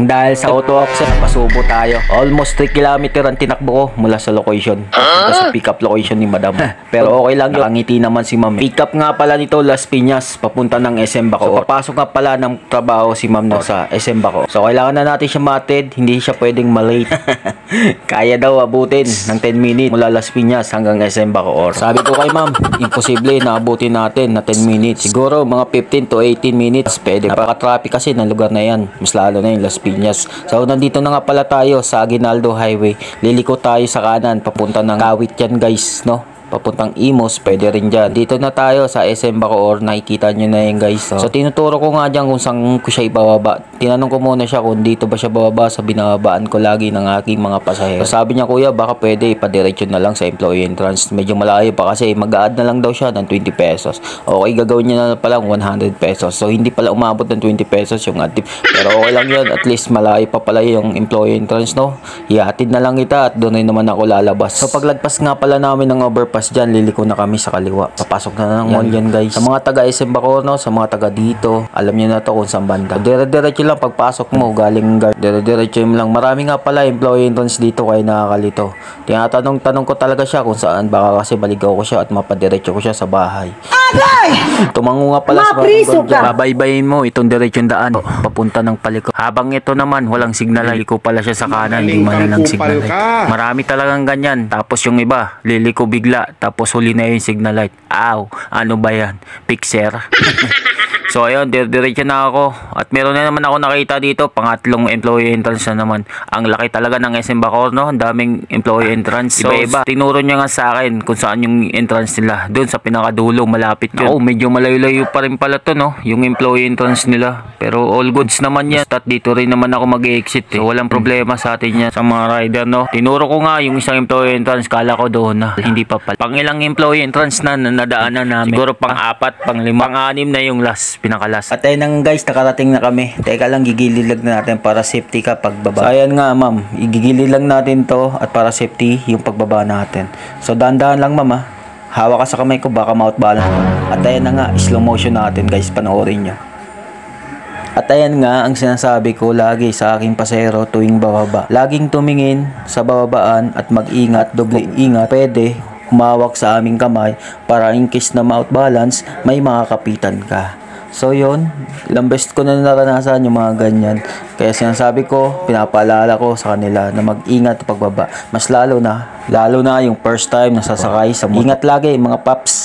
Dahil sa auto auction, pasubo tayo. Almost 3 kilometer ang tinakbo ko mula sa location. Punta sa pick up location ni Madam. Pero okay lang yun. Nakangiti naman si Ma'am. Pick up nga pala nito Las Piñas, papunta ng SM Bacoor. So, papasok nga pala ng trabaho si Ma'am sa SM Bacoor. So kailangan na natin siya matid. Hindi siya pwedeng malate. Kaya daw abutin ng 10 minutes mula Las Piñas hanggang SM Bacoor. Sabi ko kay Ma'am, imposible na abutin natin na 10 minutes. Siguro mga 15 to 18 minutes pwede. Napaka-traffic kasi ng lugar na yan. Mas lalo na yung Las Piñas. So nandito na nga pala tayo sa Aguinaldo Highway. Liliko tayo sa kanan papunta ng Kawit yan guys, no? Papuntang Imos, pwede rin dyan. Dito na tayo sa SM Bacoor, nakikita nyo na yun guys. So tinuturo ko nga dyan kung saan ko siya ibababa. Tinanong ko muna siya kung dito ba siya bababa sa binababaan ko lagi ng aking mga pasahero. So sabi niya, kuya baka pwede ipadiretso na lang sa employee entrance. Medyo malayo pa kasi mag-a-add na lang daw siya ng 20 pesos. Okay, gagawin niya na pala 100 pesos. So hindi pala umabot ng 20 pesos yung add. Pero okay lang yun, at least malayo pa pala yung employee entrance, no? Ihatid na lang kita at doon rin naman ako lalabas. So paglagpas nga pala namin ng overpass dyan, liliko na kami sa kaliwa. Papasok na ng mall yan guys. Sa mga taga SM Bacoor, no? Sa mga taga dito, alam niyo na to kung saan banda. Dire-diretso lang pagpasok mo galing guard. Dire-diretso lang. Marami nga pala employee entrance dito kaya nakakalito. Tinatanong ko talaga siya kung saan. Baka kasi baligaw ko siya at mapadiretso ko siya sa bahay. Tumango nga pala sa barangay. Babaybayin mo itong diretsyon daan papunta ng paliko. Habang ito naman walang signal light. Liliko pala siya sa kanan, hindi man lang signal light. Marami talagang ganyan. Tapos yung iba, liliko bigla. Tapos huli na yung signal light. Aw, ano ba yan? Pixer. So ayun, diretso na ako. At meron na naman ako nakita dito, pangatlong employee entrance na naman. Ang laki talaga ng SM Bacoor, no? Ang daming employee entrance. So, iba-iba. Tinuro niya nga sa akin kung saan yung entrance nila. Doon sa pinakadulo, malapit yun. Medyo malayo-layo pa rin pala to, no? Yung employee entrance nila. Pero all goods naman yan. At dito rin naman ako mag-exit. So walang problema sa atin yan. Sa mga rider, no? Tinuro ko nga yung isang employee entrance. Kala ko doon na. Hindi pa pala. Pang ilang employee entrance na nadaanan namin. Siguro pang 4, pang 5, pang 6 na yung last. Pinakalas. At ayun nang guys, nakarating na kami. Teka lang, gigililag na natin para safety ka pagbaba. So ayan nga ma'am, igigilid lang natin to at para safety yung pagbaba natin. So dahan-dahan lang ma'am ha. Hawak ka sa kamay ko, baka ma-outbalance. At ayan na nga, slow motion natin guys, panoorin nyo. At ayan nga ang sinasabi ko lagi sa aking pasahero tuwing bababa. Laging tumingin sa bababaan at mag-ingat, doble ingat. Pwede humawak sa aming kamay para in case na ma-outbalance, may makakapitan ka. So yun, ilang beses ko na naranasan yung mga ganyan. Kaya sinasabi ko, pinapaalala ko sa kanila na mag-ingat pagbaba. Mas lalo na yung first time nasasakay sa motor. Ingat lagi mga paps.